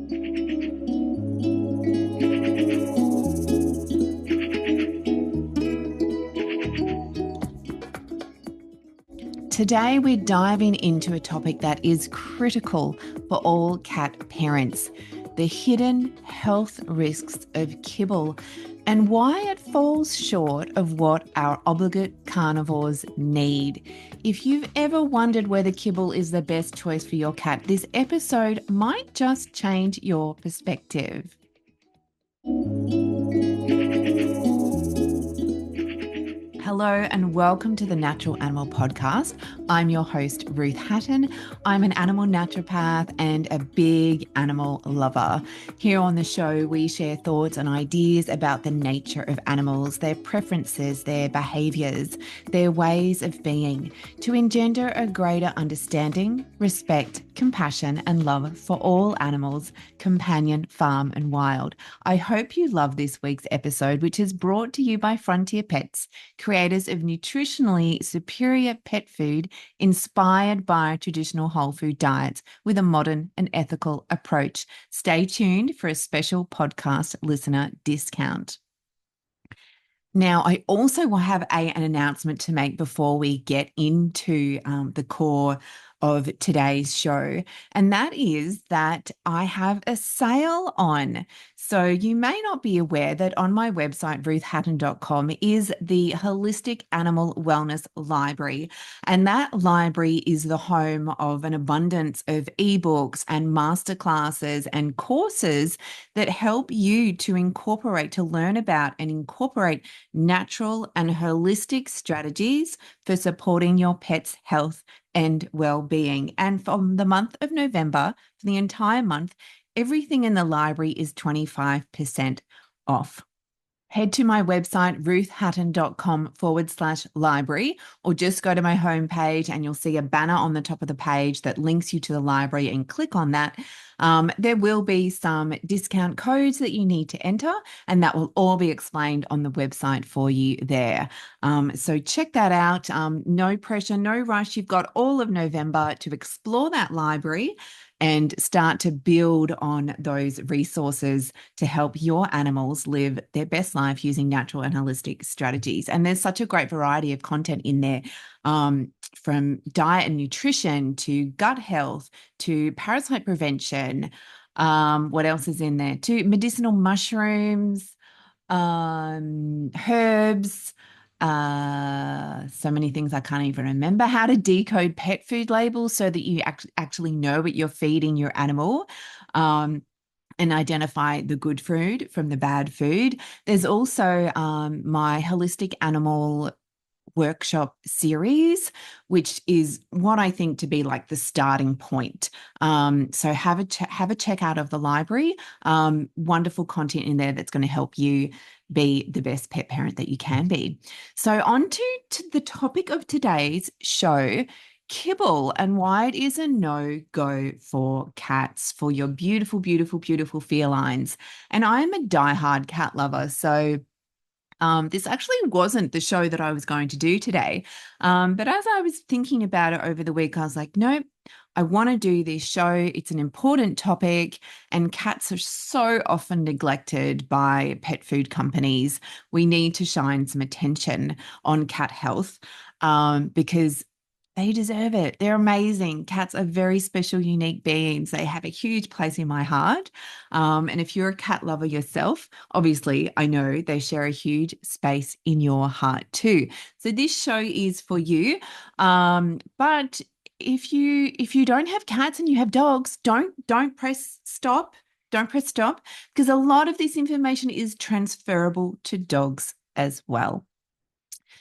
Today, we're diving into a topic that is critical for all cat parents: the hidden health risks of kibble and why it falls short of what our obligate carnivores need. If you've ever wondered whether kibble is the best choice for your cat, this episode might just change your perspective. Hello and welcome to the Natural Animal Podcast. I'm your host, Ruth Hatton. I'm an animal naturopath and a big animal lover. Here on the show, we share thoughts and ideas about the nature of animals, their preferences, their behaviours, their ways of being, to engender a greater understanding, respect, compassion, and love for all animals, companion, farm, and wild. I hope you love this week's episode, which is brought to you by Frontier Pets, creators of nutritionally superior pet food inspired by traditional whole food diets with a modern and ethical approach. Stay tuned for a special podcast listener discount. Now, I also will have an announcement to make before we get into the core of today's show, and that is that I have a sale on. So you may not be aware that on my website, ruthhatton.com, is the Holistic Animal Wellness Library. And that library is the home of an abundance of ebooks and masterclasses and courses that help you to learn about and incorporate natural and holistic strategies for supporting your pet's health and well-being. And from the month of November, for the entire month, everything in the library is 25% off. Head to my website, ruthhatton.com/library, or just go to my homepage and you'll see a banner on the top of the page that links you to the library, and click on that. There will be some discount codes that you need to enter, and that will all be explained on the website for you there. So check that out. No pressure, no rush. You've got all of November to explore that library and start to build on those resources to help your animals live their best life using natural and holistic strategies. And there's such a great variety of content in there, from diet and nutrition to gut health to parasite prevention. What else is in there? To medicinal mushrooms, herbs, so many things I can't even remember. How to decode pet food labels so that you actually know what you're feeding your animal, and identify the good food from the bad food. There's also my holistic animal workshop series, which is what I think to be like the starting point. So have a check out of the library. Wonderful content in there that's going to help you be the best pet parent that you can be. So on to the topic of today's show: kibble and why it is a no-go for cats, for your beautiful, beautiful, beautiful felines. And I am a diehard cat lover, so this actually wasn't the show that I was going to do today. But as I was thinking about it over the week, I was like, nope, I want to do this show. It's an important topic, and cats are so often neglected by pet food companies. We need to shine some attention on cat health, because they deserve it. They're amazing. Cats are very special, unique beings. They have a huge place in my heart. And if you're a cat lover yourself, obviously, I know they share a huge space in your heart too. So this show is for you. But if you don't have cats and you have dogs, don't press stop. Don't press stop, because a lot of this information is transferable to dogs as well.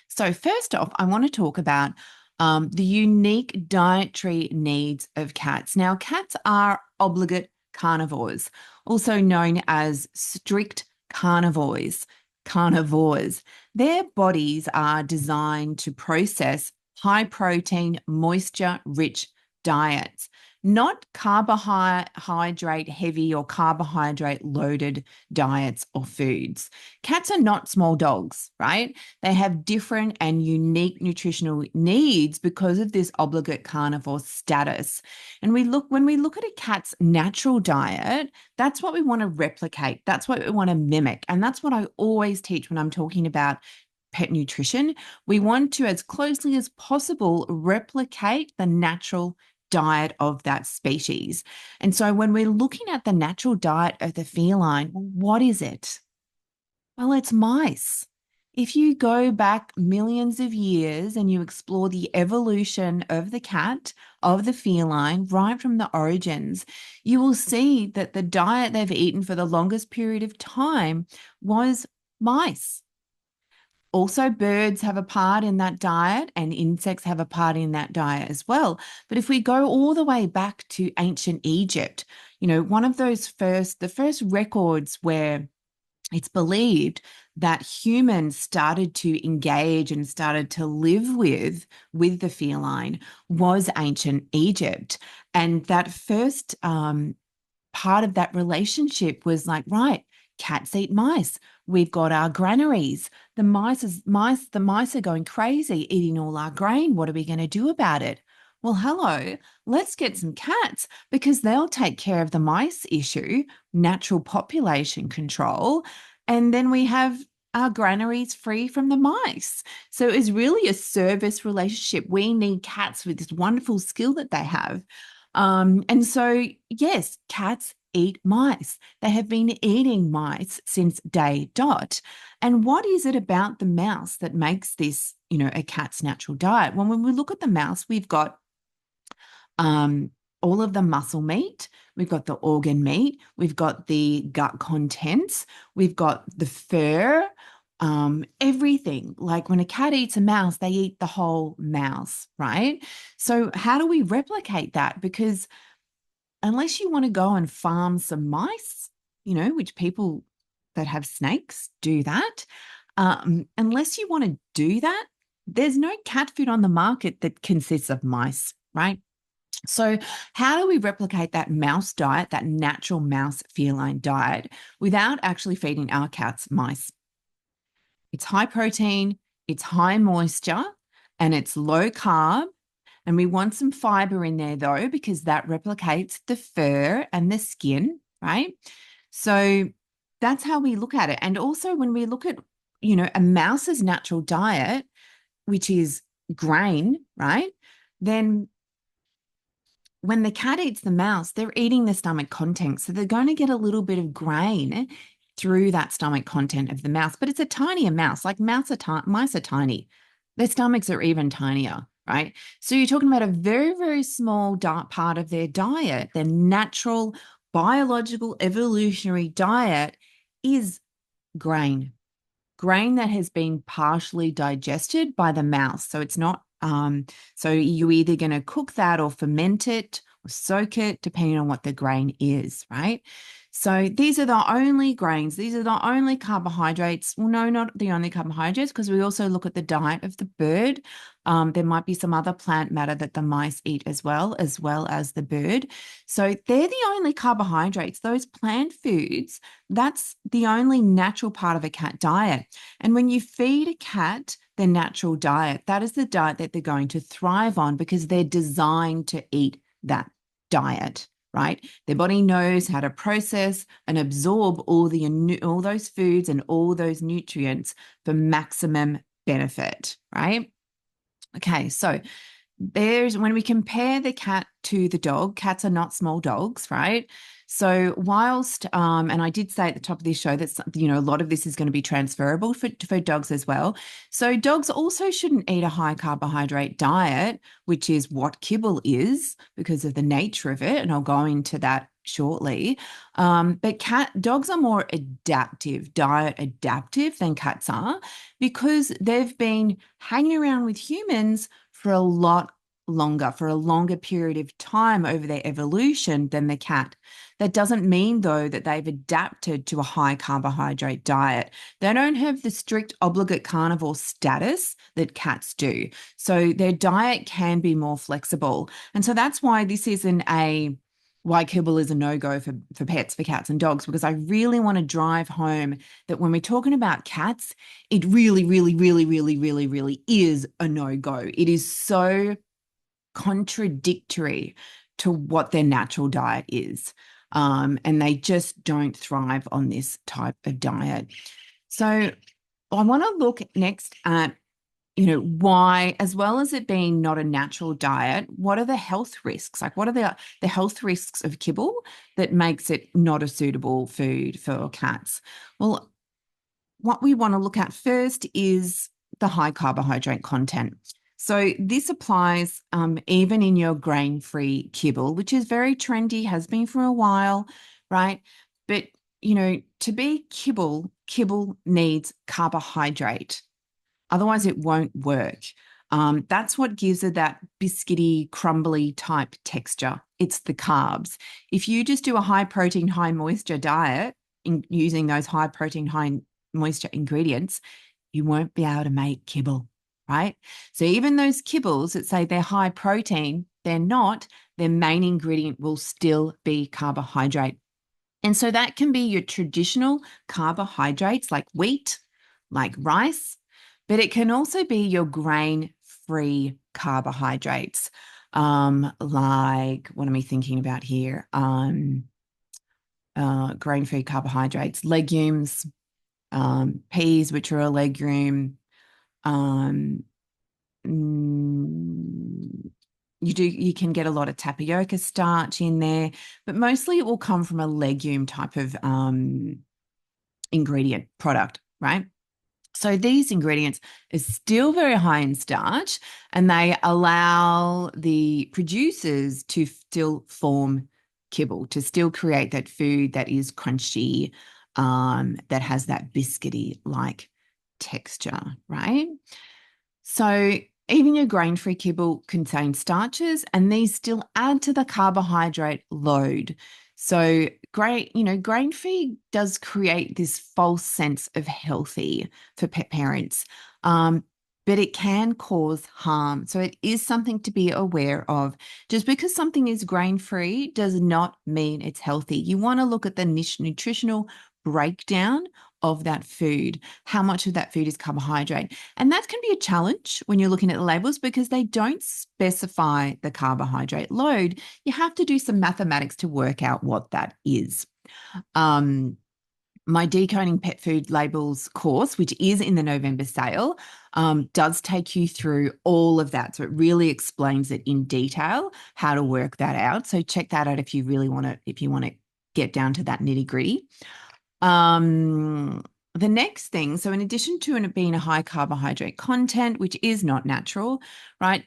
So first off, I want to talk about the unique dietary needs of cats. Now, cats are obligate carnivores, also known as strict carnivores. Their bodies are designed to process high protein, moisture rich diets, not carbohydrate heavy or carbohydrate loaded diets or foods. Cats are not small dogs, right? They have different and unique nutritional needs because of this obligate carnivore status. And when we look at a cat's natural diet, that's what we want to replicate. That's what we want to mimic. And that's what I always teach when I'm talking about pet nutrition. We want to, as closely as possible, replicate the natural diet of that species. And so when we're looking at the natural diet of the feline, what is it? Well, it's mice. If you go back millions of years and you explore the evolution of the cat, of the feline, right from the origins, you will see that the diet they've eaten for the longest period of time was mice. Also, birds have a part in that diet and insects have a part in that diet as well. But if we go all the way back to ancient Egypt, one of the first records where it's believed that humans started to engage and started to live with the feline was ancient Egypt. And that first part of that relationship was like, right, cats eat mice. We've got our granaries. The mice are going crazy, eating all our grain. What are we going to do about it? Well, hello, let's get some cats because they'll take care of the mice issue, natural population control, and then we have our granaries free from the mice. So it's really a service relationship. We need cats with this wonderful skill that they have. And so, yes, cats eat mice. They have been eating mice since day dot. And what is it about the mouse that makes this, a cat's natural diet? Well, when we look at the mouse, we've got all of the muscle meat, we've got the organ meat, we've got the gut contents, we've got the fur, everything. Like when a cat eats a mouse, they eat the whole mouse, right? So how do we replicate that? Because unless you want to go and farm some mice, which people that have snakes do that, unless you want to do that, there's no cat food on the market that consists of mice, right? So how do we replicate that mouse diet, that natural mouse feline diet, without actually feeding our cats mice? It's high protein, it's high moisture, and it's low carb. And we want some fiber in there though, because that replicates the fur and the skin, right? So that's how we look at it. And also when we look at, a mouse's natural diet, which is grain, right? Then when the cat eats the mouse, they're eating the stomach contents. So they're going to get a little bit of grain through that stomach content of the mouse, but it's a tinier mouse. Like mice are tiny. Their stomachs are even tinier, right? So you're talking about a very, very small part of their diet. Their natural, biological, evolutionary diet is grain that has been partially digested by the mouse. So it's not, so you're either going to cook that or ferment it or soak it, depending on what the grain is, right? So these are the only grains. These are the only carbohydrates. Well, no, not the only carbohydrates, because we also look at the diet of the bird. There might be some other plant matter that the mice eat as well as the bird. So they're the only carbohydrates, those plant foods. That's the only natural part of a cat diet. And when you feed a cat their natural diet, that is the diet that they're going to thrive on because they're designed to eat that diet. Right? Their body knows how to process and absorb all those foods and all those nutrients for maximum benefit, right? Okay, so when we compare the cat to the dog, cats are not small dogs, right? So whilst, and I did say at the top of this show that, a lot of this is going to be transferable for dogs as well. So dogs also shouldn't eat a high carbohydrate diet, which is what kibble is because of the nature of it. And I'll go into that shortly. But dogs are more diet adaptive than cats are because they've been hanging around with humans for a lot longer for a longer period of time over their evolution than the cat. That doesn't mean, though, that they've adapted to a high carbohydrate diet. They don't have the strict obligate carnivore status that cats do. So their diet can be more flexible. And so that's why this isn't why kibble is a no-go for pets, for cats and dogs, because I really want to drive home that when we're talking about cats, it really, really, really, really, really, really is a no-go. It is so contradictory to what their natural diet is. And they just don't thrive on this type of diet. So I want to look next at, why, as well as it being not a natural diet, what are the health risks? Like, what are the health risks of kibble that makes it not a suitable food for cats? Well, what we want to look at first is the high carbohydrate content. So this applies even in your grain-free kibble, which is very trendy, has been for a while, right? But, to be kibble needs carbohydrate. Otherwise, it won't work. That's what gives it that biscuity, crumbly type texture. It's the carbs. If you just do a high protein, high moisture diet using those high protein, high moisture ingredients, you won't be able to make kibble, right? So even those kibbles that say they're high protein, they're not. Their main ingredient will still be carbohydrate. And so that can be your traditional carbohydrates like wheat, like rice, but it can also be your grain-free carbohydrates, like, what am I thinking about here? Grain-free carbohydrates, legumes, peas, which are a legume. You can get a lot of tapioca starch in there, but mostly it will come from a legume type of ingredient product, right? So these ingredients are still very high in starch, and they allow the producers to still form kibble, to still create that food that is crunchy, that has that biscuity-like texture, right? So even your grain-free kibble contains starches, and these still add to the carbohydrate load. So grain-free does create this false sense of healthy for pet parents, but it can cause harm. So it is something to be aware of. Just because something is grain-free does not mean it's healthy. You want to look at the nutritional breakdown of that food, how much of that food is carbohydrate. And that can be a challenge when you're looking at the labels because they don't specify the carbohydrate load. You have to do some mathematics to work out what that is. My Decoding Pet Food Labels course, which is in the November sale, does take you through all of that. So it really explains it in detail, how to work that out. So check that out if you want to get down to that nitty-gritty. The next thing, so in addition to it being a high carbohydrate content, which is not natural, right?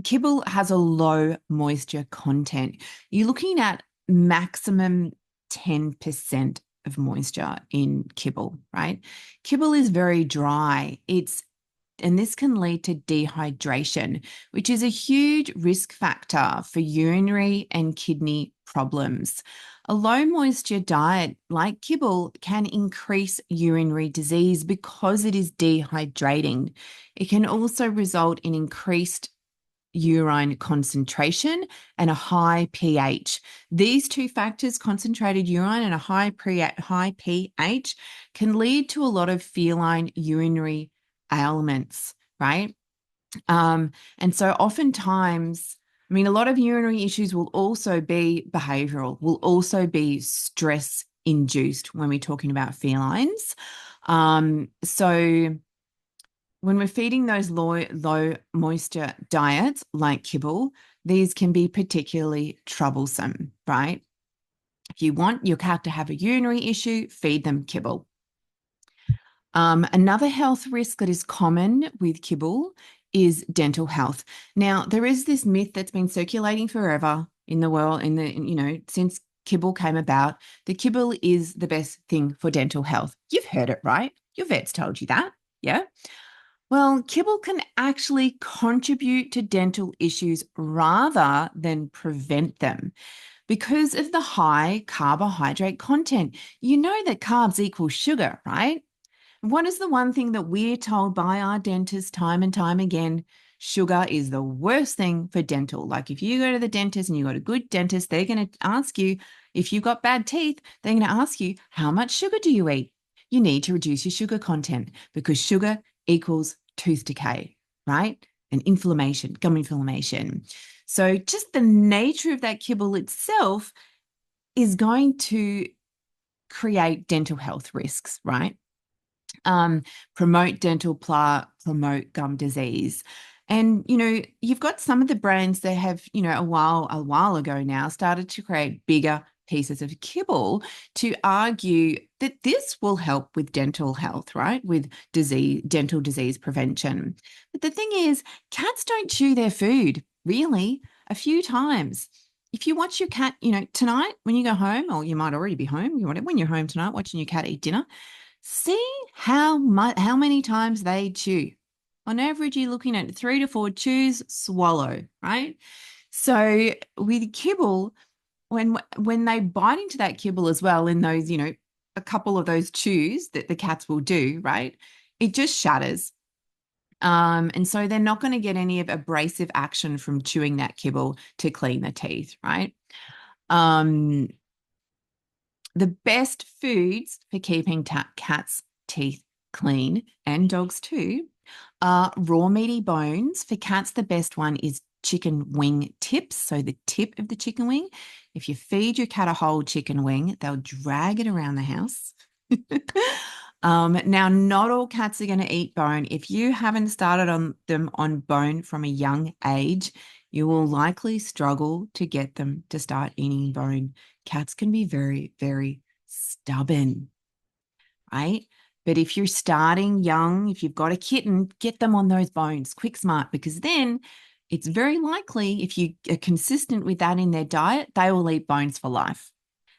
Kibble has a low moisture content. You're looking at maximum 10% of moisture in kibble, right? Kibble is very dry. And this can lead to dehydration, which is a huge risk factor for urinary and kidney problems. A low moisture diet like kibble can increase urinary disease because it is dehydrating. It can also result in increased urine concentration and a high pH. These two factors, concentrated urine and a high pH, can lead to a lot of feline urinary ailments, right? And so oftentimes, a lot of urinary issues will also be behavioral, will also be stress induced when we're talking about felines. So when we're feeding those low moisture diets like kibble, these can be particularly troublesome, right? If you want your cat to have a urinary issue, feed them kibble. Another health risk that is common with kibble is dental health. Now, there is this myth that's been circulating forever in the world, since kibble came about, that kibble is the best thing for dental health. You've heard it, right? Your vet's told you that, yeah? Well, kibble can actually contribute to dental issues rather than prevent them because of the high carbohydrate content. You know that carbs equal sugar, right? What is the one thing that we're told by our dentist time and time again? Sugar is the worst thing for dental. Like if you go to the dentist and you got a good dentist, they're going to ask you, if you've got bad teeth, they're going to ask you, how much sugar do you eat? You need to reduce your sugar content because sugar equals tooth decay, right? And inflammation, gum inflammation. So just the nature of that kibble itself is going to create dental health risks, right? Promote dental plaque, promote gum disease. And, you've got some of the brands that have, a while ago now started to create bigger pieces of kibble to argue that this will help with dental health, right? With dental disease prevention. But the thing is, cats don't chew their food, really, a few times. If you watch your cat, tonight when you go home, or you might already be home, when you're home tonight watching your cat eat dinner, see how many times they chew. On average, you're looking at 3 to 4 chews, swallow, right? So with kibble, when they bite into that kibble as well, in those, a couple of those chews that the cats will do, right? It just shatters. And so they're not going to get any of abrasive action from chewing that kibble to clean the teeth, right? Um, the best foods for keeping cats' teeth clean, and dogs too, are raw meaty bones. For cats, the best one is chicken wing tips. So the tip of the chicken wing. If you feed your cat a whole chicken wing, they'll drag it around the house. Now, not all cats are going to eat bone. If you haven't started on them on bone from a young age, you will likely struggle to get them to start eating bone. Cats can be very, very stubborn, right? But if you're starting young, if you've got a kitten, get them on those bones, quick, smart, because then it's very likely if you are consistent with that in their diet, they will eat bones for life.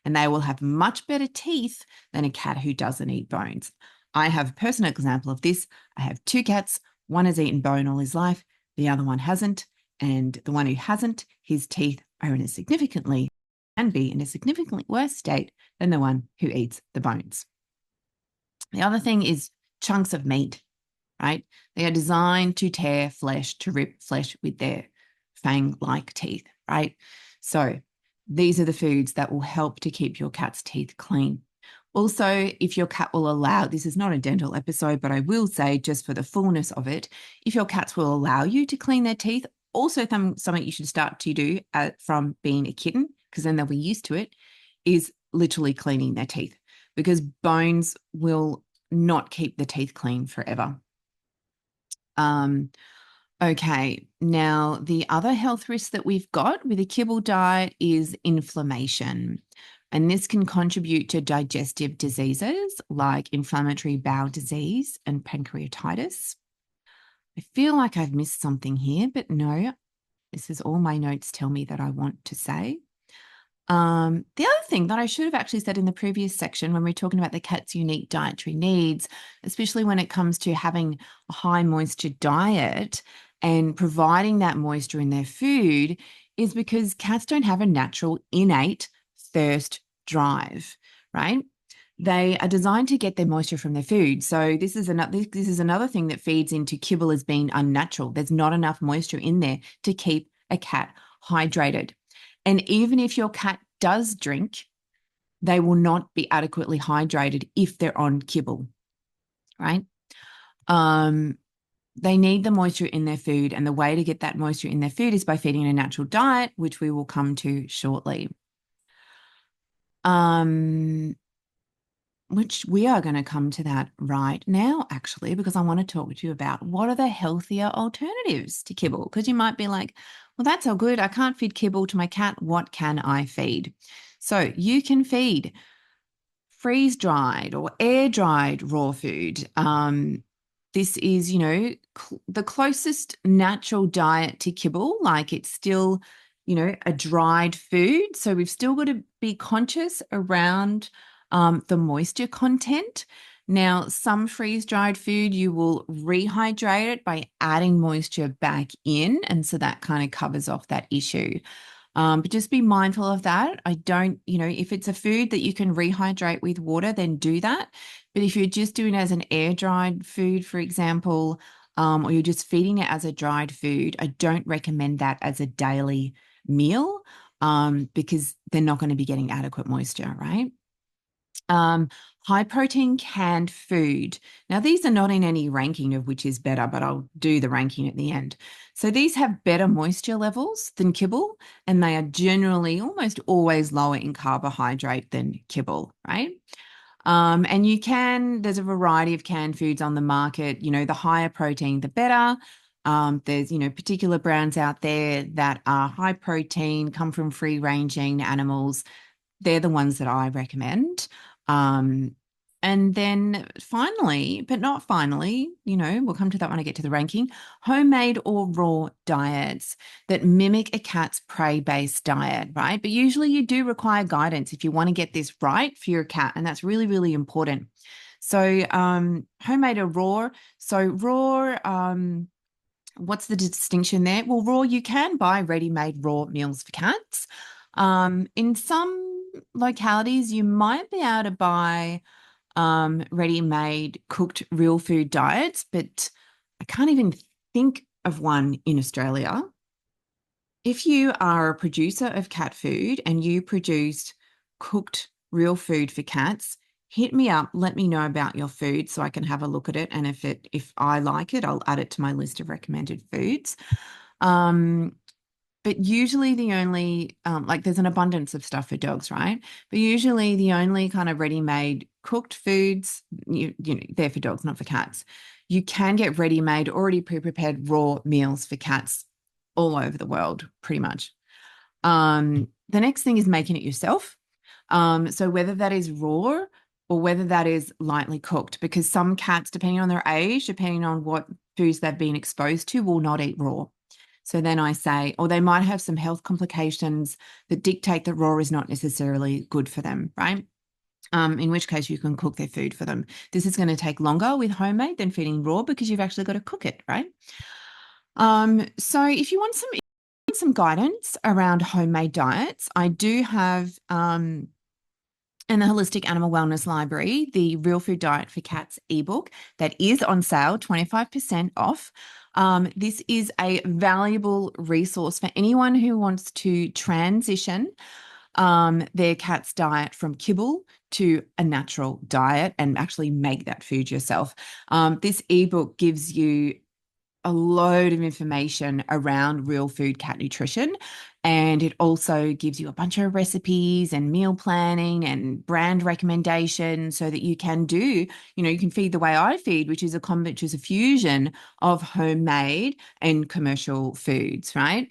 And they will have much better teeth than a cat who doesn't eat bones. I have a personal example of this. I have 2 cats. One has eaten bone all his life. The other one hasn't. And the one who hasn't, his teeth are in a significantly worse state than the one who eats the bones. The other thing is chunks of meat, right? They are designed to tear flesh, to rip flesh with their fang-like teeth, right? So these are the foods that will help to keep your cat's teeth clean. Also, if your cat will allow, this is not a dental episode, but I will say just for the fullness of it, if your cats will allow you to clean their teeth, also something you should start to do from being a kitten, because then they'll be used to it, is literally cleaning their teeth, because bones will not keep the teeth clean forever. Okay, now the other health risk that we've got with a kibble diet is inflammation. And this can contribute to digestive diseases like inflammatory bowel disease and pancreatitis. I feel like I've missed something here, but no, this is all my notes tell me that I want to say. The other thing that I should have actually said in the previous section when we're talking about the cat's unique dietary needs, especially when it comes to having a high moisture diet and providing that moisture in their food, is because cats don't have a natural innate thirst drive, right? They are designed to get their moisture from their food. So this is another thing that feeds into kibble as being unnatural. There's not enough moisture in there to keep a cat hydrated. And even if your cat does drink, they will not be adequately hydrated if they're on kibble, right? They need the moisture in their food, and the way to get that moisture in their food is by feeding a natural diet, which we will come to shortly. Which we are going to come to that right now, actually, because I want to talk to you about what are the healthier alternatives to kibble. Because you might be like, well, that's all good. I can't feed kibble to my cat. What can I feed? So you can feed freeze-dried or air-dried raw food. This is, the closest natural diet to kibble. Like it's still, a dried food. So we've still got to be conscious around the moisture content. Now, some freeze-dried food, you will rehydrate it by adding moisture back in, and so that kind of covers off that issue. But just be mindful of that. I don't, if it's a food that you can rehydrate with water, then do that. But if you're just doing it as an air-dried food, for example, or you're just feeding it as a dried food, I don't recommend that as a daily meal, because they're not going to be getting adequate moisture, right? Um, High protein canned food. Now, these are not in any ranking of which is better, but I'll do the ranking at the end. So these have better moisture levels than kibble, and they are generally almost always lower in carbohydrate than kibble, right? And there's a variety of canned foods on the market. The higher protein, the better. There's, particular brands out there that are high protein, come from free ranging animals. They're the ones that I recommend. Um, and then finally, but not finally, we'll come to that when I get to the ranking, homemade or raw diets that mimic a cat's prey-based diet, right? But usually you do require guidance if you want to get this right for your cat, and that's really, really important. So homemade or raw. So raw, what's the distinction there? Well, raw, you can buy ready-made raw meals for cats. In some localities, you might be able to buy ready-made cooked real food diets, but I can't even think of one in Australia. If you are a producer of cat food and you produce cooked real food for cats, hit me up, let me know about your food so I can have a look at it. And if I like it, I'll add it to my list of recommended foods. But usually the only, there's an abundance of stuff for dogs, right? But usually the only kind of ready-made cooked foods, they're for dogs, not for cats. You can get ready-made, already pre-prepared raw meals for cats all over the world, pretty much. The next thing is making it yourself. So whether that is raw or whether that is lightly cooked, because some cats, depending on their age, depending on what foods they've been exposed to, will not eat raw. So then I say, or they might have some health complications that dictate that raw is not necessarily good for them, right? In which case you can cook their food for them. This is going to take longer with homemade than feeding raw because you've actually got to cook it, right? So if you want some guidance around homemade diets, I do have in the Holistic Animal Wellness Library, the Real Food Diet for Cats ebook that is on sale, 25% off. This is a valuable resource for anyone who wants to transition their cat's diet from kibble to a natural diet and actually make that food yourself. This ebook gives you a load of information around real food cat nutrition. And it also gives you a bunch of recipes and meal planning and brand recommendations so that you can you can feed the way I feed, which is a fusion of homemade and commercial foods, right?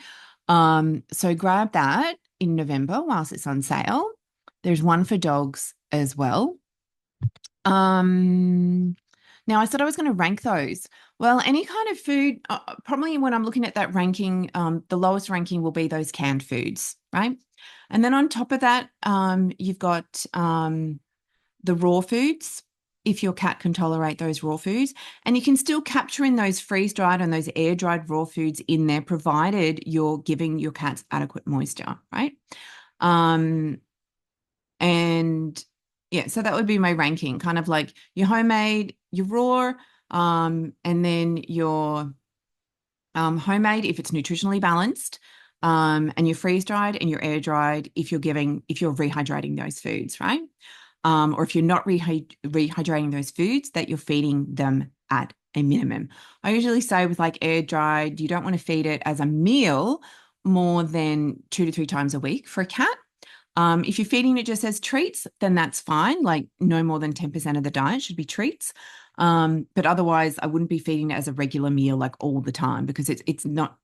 So grab that in November whilst it's on sale. There's one for dogs as well. Now, I said I was going to rank those. Well, any kind of food, probably when I'm looking at that ranking, the lowest ranking will be those canned foods, right? And then on top of that, you've got the raw foods, if your cat can tolerate those raw foods. And you can still capture in those freeze-dried and those air-dried raw foods in there, provided you're giving your cats adequate moisture, right? And yeah, so that would be my ranking, kind of like your homemade, your raw, and then your homemade if it's nutritionally balanced, and your freeze-dried and your air-dried if you're rehydrating those foods, right? Or if you're not rehydrating those foods, that you're feeding them at a minimum. I usually say with like air-dried, you don't want to feed it as a meal more than 2 to 3 times a week for a cat. If you're feeding it just as treats, then that's fine. Like no more than 10% of the diet should be treats. But otherwise, I wouldn't be feeding it as a regular meal like all the time because it's not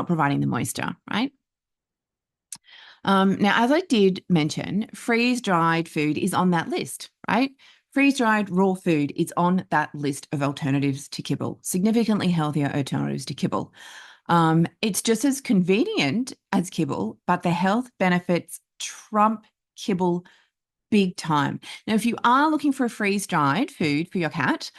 providing the moisture, right? Now, as I did mention, freeze-dried food is on that list, right? Freeze-dried raw food is on that list of alternatives to kibble, significantly healthier alternatives to kibble. It's just as convenient as kibble, but the health benefits trump kibble big time. Now, if you are looking for a freeze-dried food for your cat,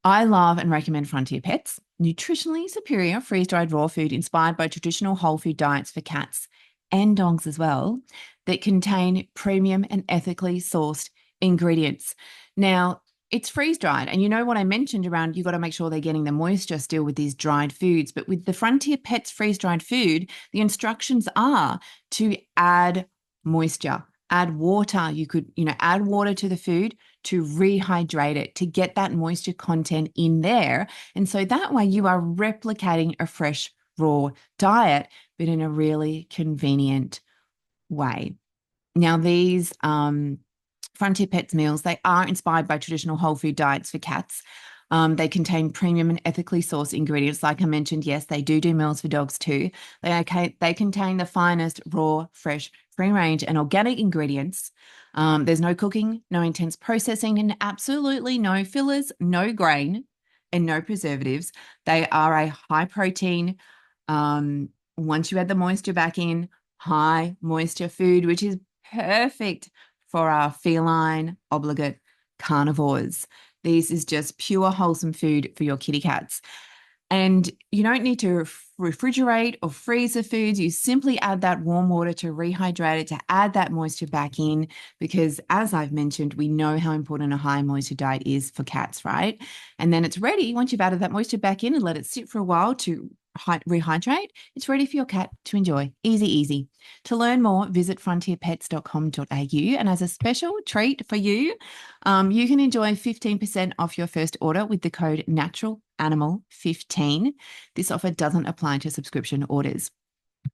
I love and recommend Frontier Pets. Nutritionally superior freeze-dried raw food inspired by traditional whole food diets for cats and dogs as well, that contain premium and ethically sourced ingredients. Now, it's freeze-dried, and you know what I mentioned around you got to make sure they're getting the moisture still with these dried foods. But with the Frontier Pets freeze-dried food, the instructions are to add moisture, add water. You could, add water to the food to rehydrate it, to get that moisture content in there. And so that way you are replicating a fresh, raw diet, but in a really convenient way. Now, these Frontier Pets meals, they are inspired by traditional whole food diets for cats. They contain premium and ethically sourced ingredients. Like I mentioned, yes, they do meals for dogs too. They contain the finest, raw, fresh, free range and organic ingredients. There's no cooking, no intense processing, and absolutely no fillers, no grain, and no preservatives. They are a high protein, once you add the moisture back in, high moisture food, which is perfect for our feline, obligate carnivores. This is just pure wholesome food for your kitty cats. And you don't need to refrigerate or freeze the foods. You simply add that warm water to rehydrate it, to add that moisture back in, because as I've mentioned, we know how important a high moisture diet is for cats, right? And then it's ready. Once you've added that moisture back in and let it sit for a while to rehydrate, it's ready for your cat to enjoy. Easy, easy. To learn more, visit frontierpets.com.au. And as a special treat for you, you can enjoy 15% off your first order with the code NaturalAnimal15. This offer doesn't apply to subscription orders.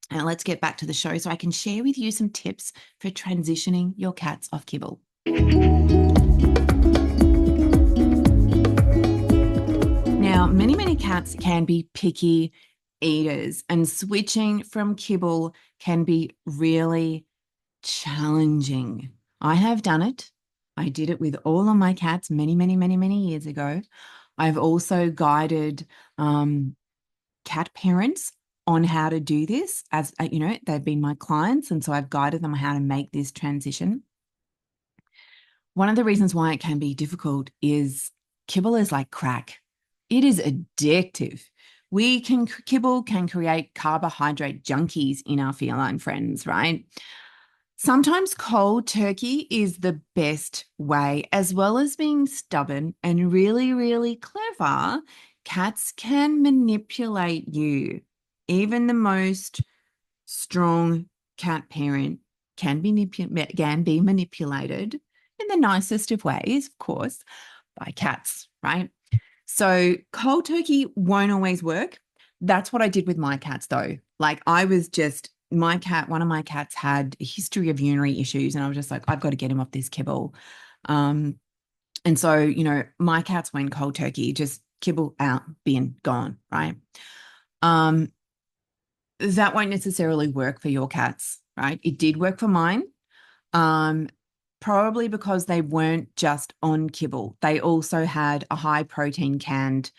Now let's get back to the show so I can share with you some tips for transitioning your cats off kibble. Now, many cats can be picky eaters, and switching from kibble can be really challenging. I have done it. I did it with all of my cats many years ago. I've also guided cat parents on how to do this, as they've been my clients, and so I've guided them on how to make this transition. One of the reasons why it can be difficult is kibble is like crack. It is addictive. Kibble can create carbohydrate junkies in our feline friends, right? Sometimes cold turkey is the best way, as well as being stubborn and really clever. Cats can manipulate you. Even the most strong cat parent can be manipulated in the nicest of ways, of course, by cats, right? So cold turkey won't always work. That's what I did with my cats, though. Like one of my cats had a history of urinary issues, and I was just like, I've got to get him off this kibble. And so, my cats went cold turkey, just kibble out, bin, gone, right? That won't necessarily work for your cats, right? It did work for mine. Probably because they weren't just on kibble. They also had a high protein canned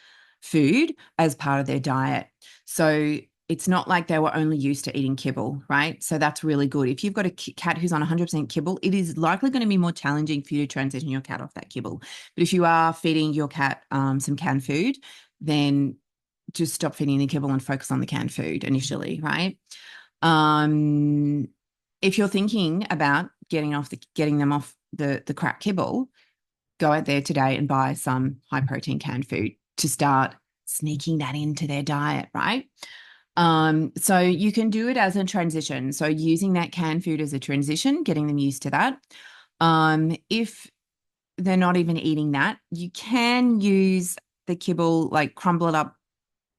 food as part of their diet. So it's not like they were only used to eating kibble, right? So that's really good. If you've got a cat who's on 100% kibble, it is likely going to be more challenging for you to transition your cat off that kibble. But if you are feeding your cat some canned food, then just stop feeding the kibble and focus on the canned food initially, right? If you're thinking about getting them off the crap kibble, go out there today and buy some high protein canned food to start sneaking that into their diet, right? So you can do it as a transition. So using that canned food as a transition, getting them used to that. If they're not even eating that, you can use the kibble, like crumble it up,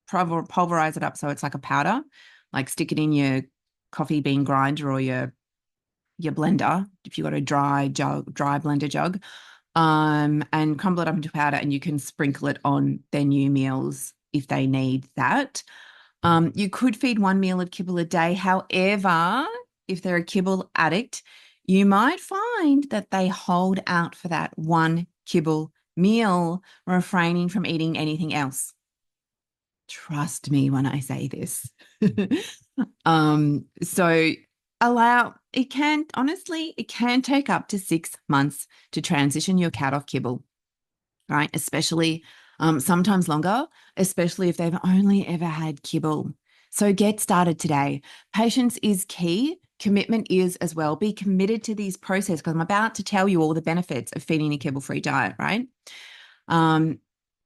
pulverize it up so it's like a powder, like stick it in your coffee bean grinder or your blender if you've got a dry blender jug, and crumble it up into powder, and you can sprinkle it on their new meals if they need that. You could feed one meal of kibble a day. However, if they're a kibble addict, you might find that they hold out for that one kibble meal, refraining from eating anything else. Trust me when I say this. So allow it can, honestly, it can take up to 6 months to transition your cat off kibble, right? Especially sometimes longer, especially if they've only ever had kibble. So get started today. Patience is key. Commitment is as well. Be committed to this process because I'm about to tell you all the benefits of feeding a kibble-free diet, right?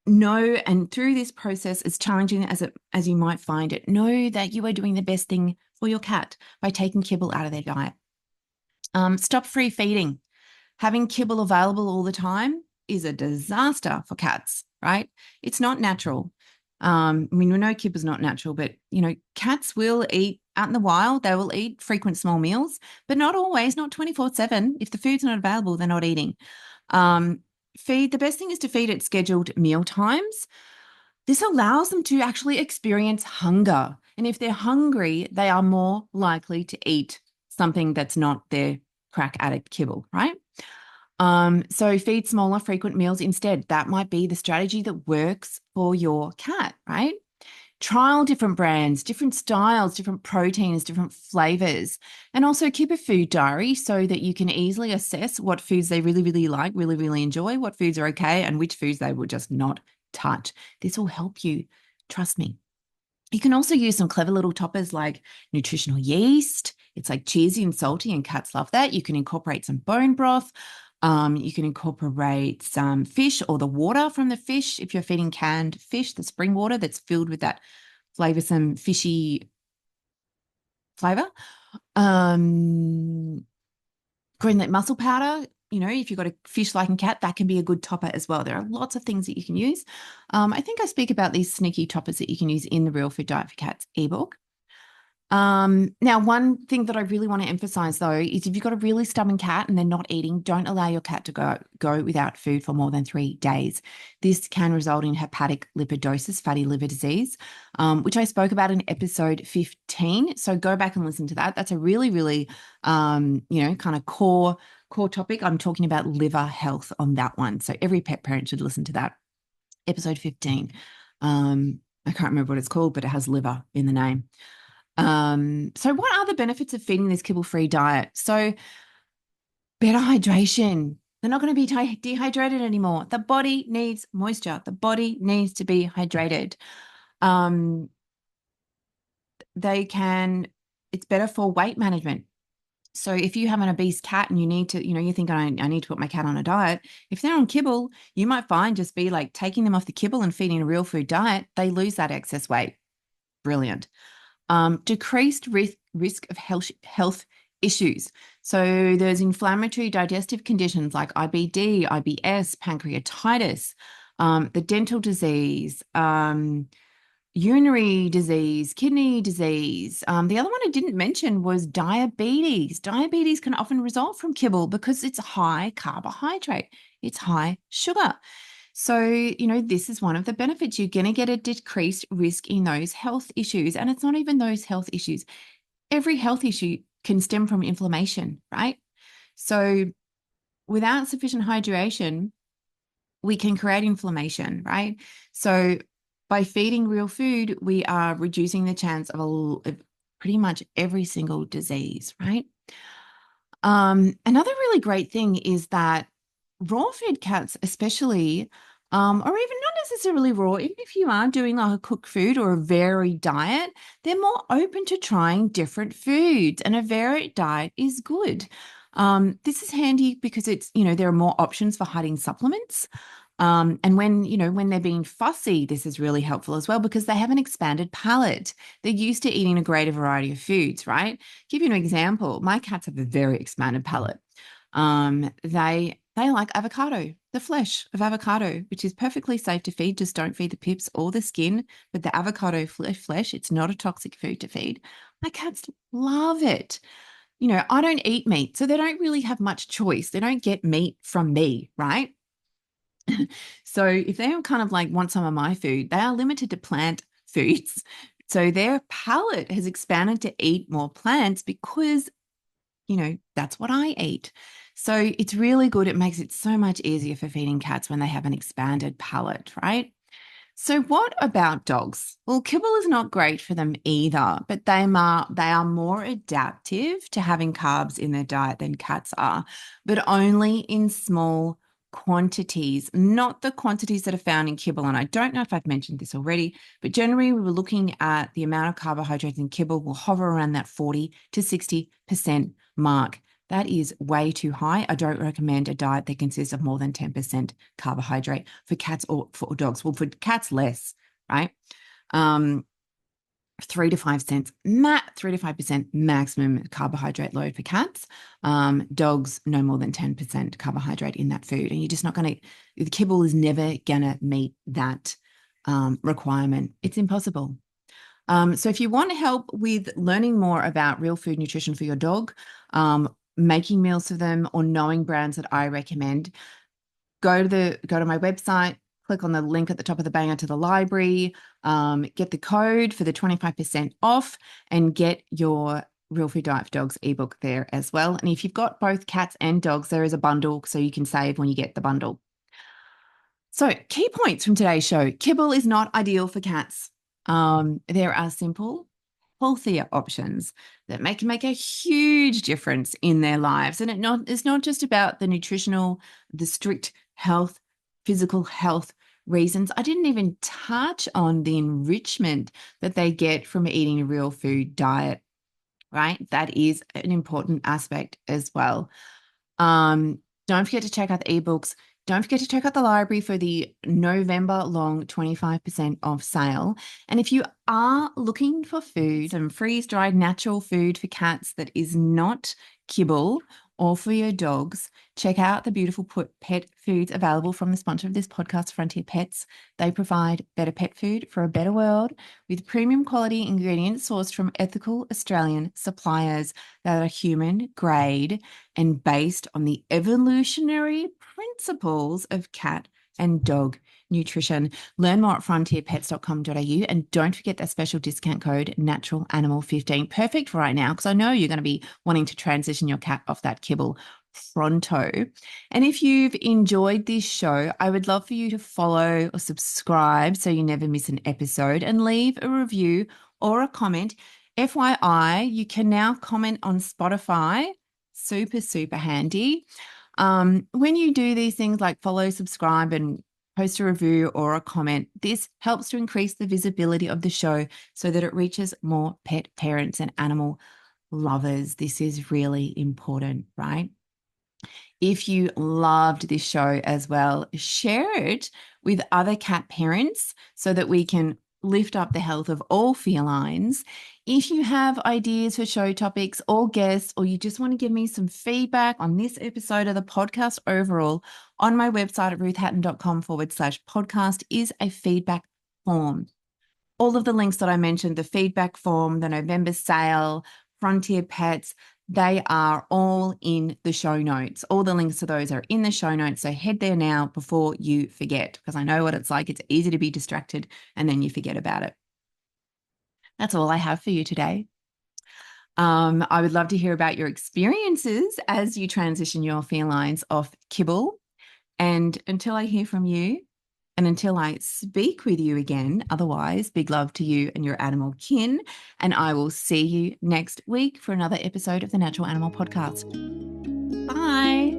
Know, and through this process, as challenging as you might find it, know that you are doing the best thing for your cat by taking kibble out of their diet. Stop free feeding. Having kibble available all the time is a disaster for cats, right? It's not natural. I mean, we know kibble's not natural, but, cats will eat out in the wild. They will eat frequent small meals, but not always, not 24/7. If the food's not available, they're not eating. The best thing is to feed at scheduled meal times. This allows them to actually experience hunger. And if they're hungry, they are more likely to eat something that's not their crack addict kibble, right? So feed smaller, frequent meals instead. That might be the strategy that works for your cat, right? Trial different brands, different styles, different proteins, different flavors, and also keep a food diary so that you can easily assess what foods they really, really like, really, really enjoy, what foods are okay, and which foods they will just not touch. This will help you. Trust me. You can also use some clever little toppers like nutritional yeast. It's like cheesy and salty, and cats love that. You can incorporate some bone broth. You can incorporate some fish or the water from the fish. If you're feeding canned fish, the spring water that's filled with that flavorsome fishy flavor. Greenlit mussel powder. If you've got a fish-liking cat, that can be a good topper as well. There are lots of things that you can use. I think I speak about these sneaky toppers that you can use in the Real Food Diet for Cats ebook. Now, one thing that I really want to emphasize, though, is if you've got a really stubborn cat and they're not eating, don't allow your cat to go without food for more than 3 days. This can result in hepatic lipidosis, fatty liver disease, which I spoke about in episode 15. So go back and listen to that. That's a really, really, kind of core topic. I'm talking about liver health on that one. So every pet parent should listen to that. Episode 15. I can't remember what it's called, but it has liver in the name. So what are the benefits of feeding this kibble-free diet? So better hydration. They're not going to be dehydrated anymore. The body needs moisture. The body needs to be hydrated. It's better for weight management. So if you have an obese cat and you need to, you think I need to put my cat on a diet, if they're on kibble, you might find just be like taking them off the kibble and feeding a real food diet, they lose that excess weight. Brilliant. Decreased risk of health issues. So there's inflammatory digestive conditions like IBD, IBS, pancreatitis, the dental disease, urinary disease, kidney disease. The other one I didn't mention was diabetes. Diabetes can often result from kibble because it's high carbohydrate. It's high sugar. So, this is one of the benefits. You're going to get a decreased risk in those health issues. And it's not even those health issues. Every health issue can stem from inflammation, right? So without sufficient hydration, we can create inflammation, right? So by feeding real food, we are reducing the chance of pretty much every single disease, right? Another really great thing is that raw fed cats, especially, or even not necessarily raw, even if you are doing like a cooked food or a varied diet, they're more open to trying different foods, and a varied diet is good. This is handy because it's, there are more options for hiding supplements. And when they're being fussy, this is really helpful as well because they have an expanded palate. They're used to eating a greater variety of foods, right? Give you an example. My cats have a very expanded palate. They like avocado, the flesh of avocado, which is perfectly safe to feed. Just don't feed the pips or the skin, but the avocado flesh, it's not a toxic food to feed. My cats love it. I don't eat meat, so they don't really have much choice. They don't get meat from me, right? So if they kind of like want some of my food, they are limited to plant foods. So their palate has expanded to eat more plants because, that's what I eat. So it's really good. It makes it so much easier for feeding cats when they have an expanded palate, right? So what about dogs? Well, kibble is not great for them either, but they are more adaptive to having carbs in their diet than cats are, but only in small quantities, not the quantities that are found in kibble. And I don't know if I've mentioned this already, but generally we were looking at the amount of carbohydrates in kibble will hover around that 40 to 60% mark. That is way too high. I don't recommend a diet that consists of more than 10% carbohydrate for cats or for dogs. Well, for cats, less, right? 3 to 5 cents, 3 to 5% maximum carbohydrate load for cats. Dogs, no more than 10% carbohydrate in that food. And you're just not going to, the kibble is never going to meet that requirement. It's impossible. So if you want help with learning more about real food nutrition for your dog, making meals for them, or knowing brands that I recommend, go to my website, click on the link at the top of the banner to the library, get the code for the 25% off, and get your Real Food Diet for Dogs ebook there as well. And if you've got both cats and dogs, there is a bundle, so you can save when you get the bundle. So, key points from today's show. Kibble is not ideal for cats. There are simple, healthier options that make a huge difference in their lives. And it's not just about the strict health, physical health reasons. I didn't even touch on the enrichment that they get from eating a real food diet, right? That is an important aspect as well. Don't forget to check out the ebooks. Don't forget to check out the library for the November long 25% off sale. And if you are looking for food, some freeze-dried natural food for cats that is not kibble, or for your dogs, check out the beautiful pet foods available from the sponsor of this podcast, Frontier Pets. They provide better pet food for a better world with premium quality ingredients sourced from ethical Australian suppliers that are human grade and based on the evolutionary principles of cat and dog nutrition. Learn more at frontierpets.com.au, and don't forget that special discount code NaturalAnimal15. Perfect for right now, because I know you're going to be wanting to transition your cat off that kibble pronto. And if you've enjoyed this show, I would love for you to follow or subscribe so you never miss an episode, and leave a review or a comment. FYI, you can now comment on Spotify. Super, super handy. When you do these things like follow, subscribe, and post a review or a comment, this helps to increase the visibility of the show so that it reaches more pet parents and animal lovers. This is really important, right? If you loved this show as well, share it with other cat parents so that we can lift up the health of all felines. If you have ideas for show topics or guests, or you just want to give me some feedback on this episode of the podcast overall, on my website at ruthhatton.com/podcast is a feedback form. All of the links that I mentioned, the feedback form, the November sale, Frontier Pets, they are all in the show notes. All the links to those are in the show notes. So head there now before you forget, because I know what it's like. It's easy to be distracted and then you forget about it. That's all I have for you today. I would love to hear about your experiences as you transition your felines off kibble. And until I hear from you, and until I speak with you again, otherwise, big love to you and your animal kin. And I will see you next week for another episode of the Natural Animal Podcast. Bye.